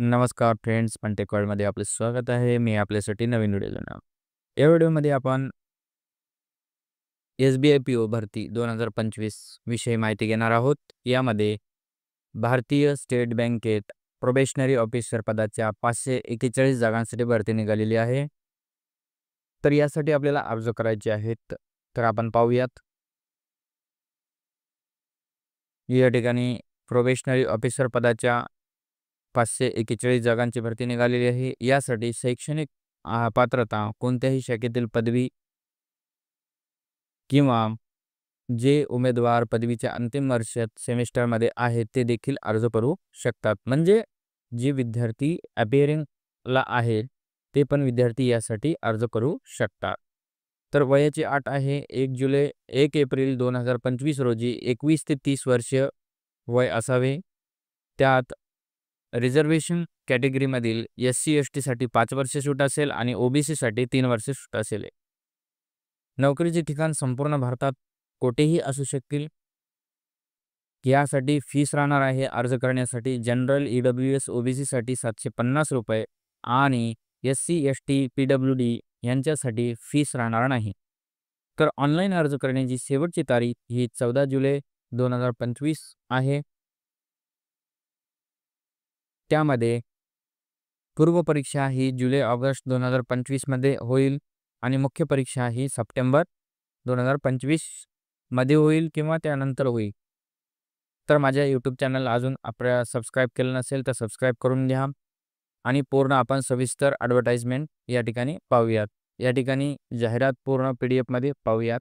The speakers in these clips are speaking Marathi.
नमस्कार फ्रेंड्स, पंटेक वर्ल्डमध्ये आपले स्वागत आहे. मी आपल्यासाठी नवीन व्हिडिओ घेऊन आलो. या व्हिडिओमध्ये आपण SBI PO भरती 2025 विषयी माहिती घेणार आहोत. यामध्ये भारतीय स्टेट बँकेत प्रोबेशनरी ऑफिसर पदाच्या 541 जागांसाठी भरती निघालेली आहे. तर यासाठी आपल्याला अर्ज करायचे आहेत. तर आपण पाहूयात. या ठिकाणी प्रोबेशनरी ऑफिसर पदाच्या 541 जागांची भरती निघालेली आहे. यासाठी शैक्षणिक पात्रता कोणत्याही शाखेतील पदवी किंवा जे उमेदवार पदवीच्या अंतिम वर्षात सेमिस्टरमध्ये आहेत ते देखील अर्ज करू शकतात. म्हणजे जे विद्यार्थी अपिअरिंगला आहे ते पण विद्यार्थी यासाठी अर्ज करू शकतात. तर वयाची अट आहे 1 एप्रिल 2025 रोजी 21 ते 30 वर्ष वय असावे. त्यात रिझर्वेशन कॅटेगरीमधील SC STसाठी 5 वर्ष सूट असेल आणि OBCसाठी 3 वर्ष सूट असेल. नोकरीचे ठिकाण संपूर्ण भारतात कोठेही असू शकतील. यासाठी फीस राहणार आहे अर्ज करण्यासाठी जनरल EWS OBCसाठी ₹750 आणि SC ST PWD यांच्यासाठी फीस राहणार नाही. तर ऑनलाईन अर्ज करण्याची शेवटची तारीख ही 14 जुलै 2025 आहे. त्यामध्ये पूर्व परीक्षा ही जुलै-ऑगस्ट 2025 मध्ये होईल आणि मुख्य परीक्षा ही सप्टेंबर 2025 मध्ये होईल किंवा त्यानंतर होईल. तर माझ्या यूट्यूब चॅनलला अजून आपल्या सबस्क्राईब केलं नसेल तर सबस्क्राईब करून घ्या आणि पूर्ण आपण सविस्तर ॲडव्हर्टाइजमेंट या ठिकाणी पाहूयात. या ठिकाणी जाहिरात पूर्ण PDF मध्ये पाहूयात.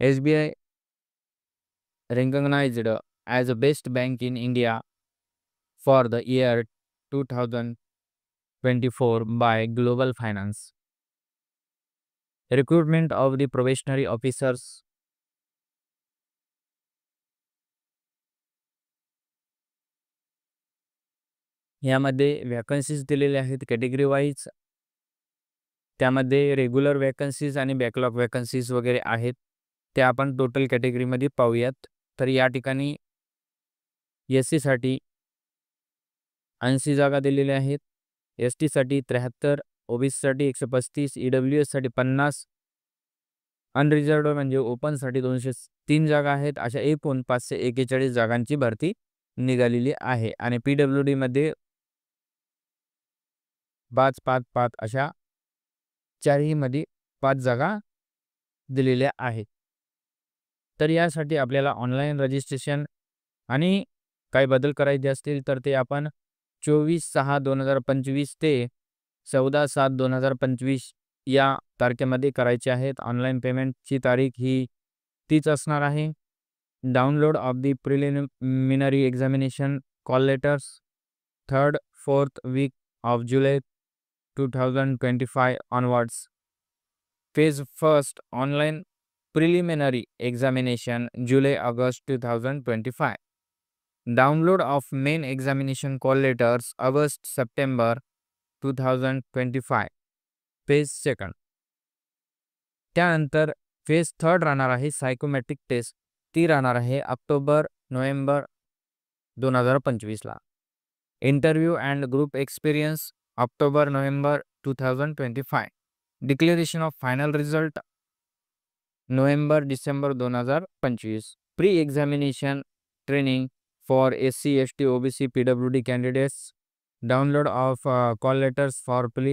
SBI recognized as a best bank in India for the year 2024 by Global Finance. Recruitment of the probationary officers. यामध्ये वॅकन्सीज दिलेल्या आहेत कॅटेगरी वाईज. त्यामध्ये रेग्युलर वॅकन्सीज आणि बॅकलॉग वॅकन्सीज वगैरे आहेत. ते आपण टोटल कॅटेगरीमध्ये पाहूयात. तर या ठिकाणी SCसाठी 80 जागा दिलेल्या आहेत, STसाठी 73, OBCसाठी 135, EWSसाठी 50, अनरिझर्व्ड म्हणजे ओपनसाठी 203 जागा आहेत. अशा एकूण 541 जागांची भरती निघालेली आहे आणि PWDमध्ये 5, 5, 5 अशा चारहीमध्ये 5 जागा दिलेल्या आहेत. तर यासाठी आपल्याला ऑनलाईन रजिस्ट्रेशन आणि काही बदल करायचे असतील तर ते आपण 24/6/2025 ते 14/7/2025 या तारखेमध्ये करायचे आहेत. ऑनलाईन पेमेंटची तारीख ही तीच असणार आहे. Download of the preliminary examination call letters 3rd 4th week of July 2025 onwards. Phase 1st online preliminary examination July-August 2025. Download of main examination call letters August-September 2025. Phase 2nd. त्यानंतर फेज 3rd राहणार आहे सायकोमेट्रिक टेस्ट. ती राहणार आहे ऑक्टोबर-नोव्हेंबर 2025 ला. Interview and group experience October November 2025. Declaration of final result November December 2025. Pre examination training for SC ST OBC PWD candidates. Download of call letters for pre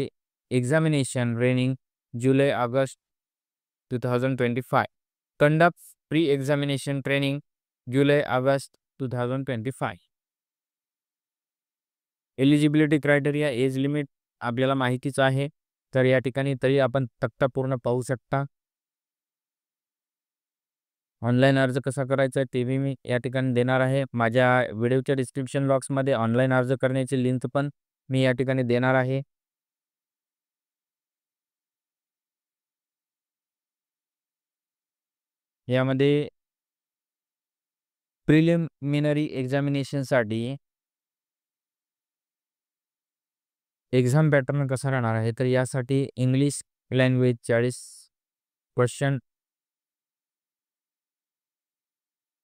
examination training July-August 2025. Conduct pre-examination training July-August 2025. Eligibility criteria age limit आपल्याला माहितीच आहे. तर या ठिकाणी तरी आपण तक्ता पूर्ण पाहू शकता. ऑनलाईन अर्ज कसा करायचा आहे ते मी या ठिकाणी देणार आहे. माझ्या व्हिडिओच्या डिस्क्रिप्शन बॉक्समध्ये ऑनलाईन अर्ज करण्याची लिंक पण मी या ठिकाणी देणार आहे. यामध्ये प्रिलिमिनरी एक्झामिनेशनसाठी एक्झाम पॅटर्न कसा राहणार आहे तर यासाठी English language 40 question,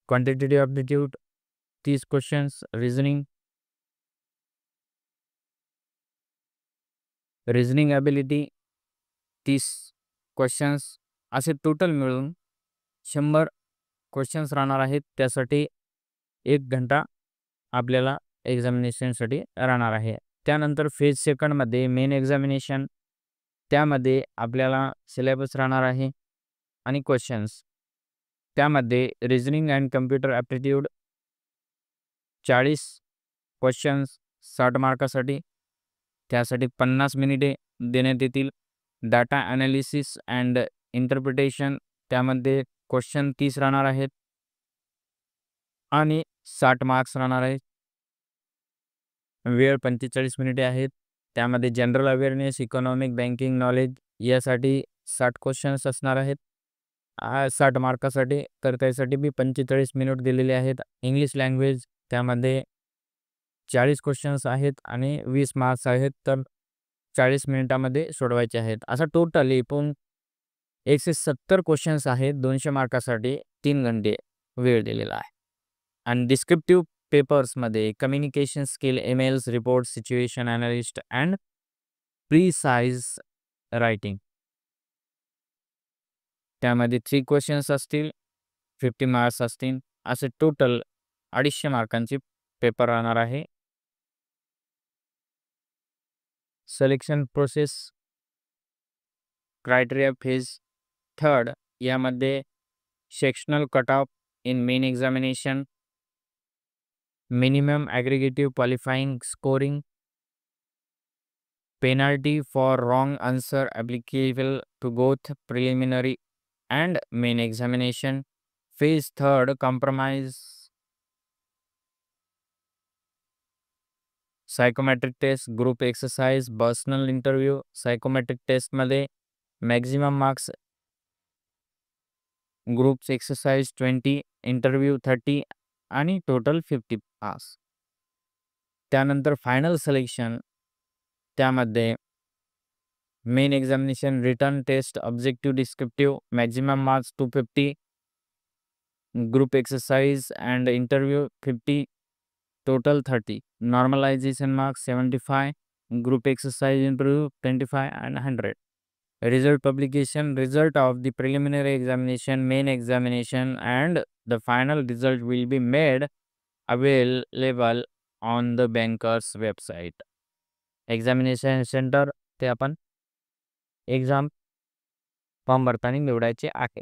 quantitative aptitude 30 questions, reasoning ability 30 questions, असे टोटल मिळून 100 क्वेश्चन्स राहणार आहेत. त्यासाठी 1 घंटा आपल्याला एक्झामिनेशनसाठी राहणार आहे. त्यानंतर फेज सेकंडमध्ये मेन एक्झामिनेशन, त्यामध्ये आपल्याला सिलेबस राहणार आहे आणि क्वेश्चन्स. त्यामध्ये reasoning and computer aptitude 40 questions 60 मार्कासाठी. त्यासाठी 50 मिनिटे देण्यात येतील. डाटा ॲनालिसिस अँड इंटरप्रिटेशन, त्यामध्ये क्वेश्चन 30 राहणार आहेत आणि 60 मार्क्स राहणार आहेत. वेळ 45 मिनिटे आहेत. त्यामध्ये general awareness, economic, banking knowledge यासाठी 60 क्वेश्चन्स असणार आहेत 60 मार्कासाठी. तर त्यासाठी मी 45 मिनिट दिलेले आहेत. इंग्लिश लँग्वेज, त्यामध्ये 40 क्वेश्चन्स आहेत आणि 20 मार्क्स आहेत. तर 40 मिनिटामध्ये सोडवायचे आहेत. असा टोटल एकूण 170 क्वेश्चन्स आहेत. 200 मार्कासाठी 3 घंटे वेळ दिलेला आहे. आणि डिस्क्रिप्टिव्ह पेपर्समध्ये communication skill, emails, report, situation analyst and precise writing, त्यामध्ये 3 क्वेश्चन्स असतील, 50 मार्क्स असतील. असे टोटल 250 मार्कांची पेपर राहणार आहे. Selection process criteria phase third, यामध्ये sectional cut off in main examination, minimum aggregative qualifying scoring, penalty for wrong answer applicable to both preliminary and main examination. Phase third compromise psychometric test, group exercise, personal interview. Psychometric टेस्टमध्ये maximum marks, groups exercise 20, interview 30 आणि टोटल 50 पास. त्यानंतर फायनल सिलेक्शन, त्यामध्ये main examination, written test, objective, descriptive, maximum marks 250, group exercise and interview 50, total 30, normalization marks 75, group exercise, interview 25 and 100. Result publication, result of the preliminary examination, main examination and the final result will be made available on the banker's website. Examination centre, ते आपण एक्झाम फॉर्म भरताना निवडायचे आहे.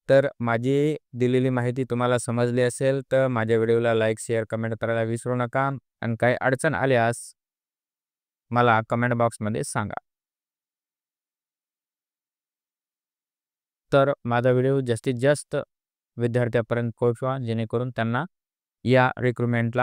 तर माझी दिलेली माहिती तुम्हाला समजली असेल तर माझ्या व्हिडिओला लाईक, शेअर, कमेंट करायला विसरू नका. आणि काही अडचण आल्यास मला कमेंट बॉक्समध्ये सांगा. तर माझा व्हिडिओ जास्तीत जास्त विद्यार्थ्यांपर्यंत पोहोचवा, जेणेकरून त्यांना या रिक्रुटमेंटला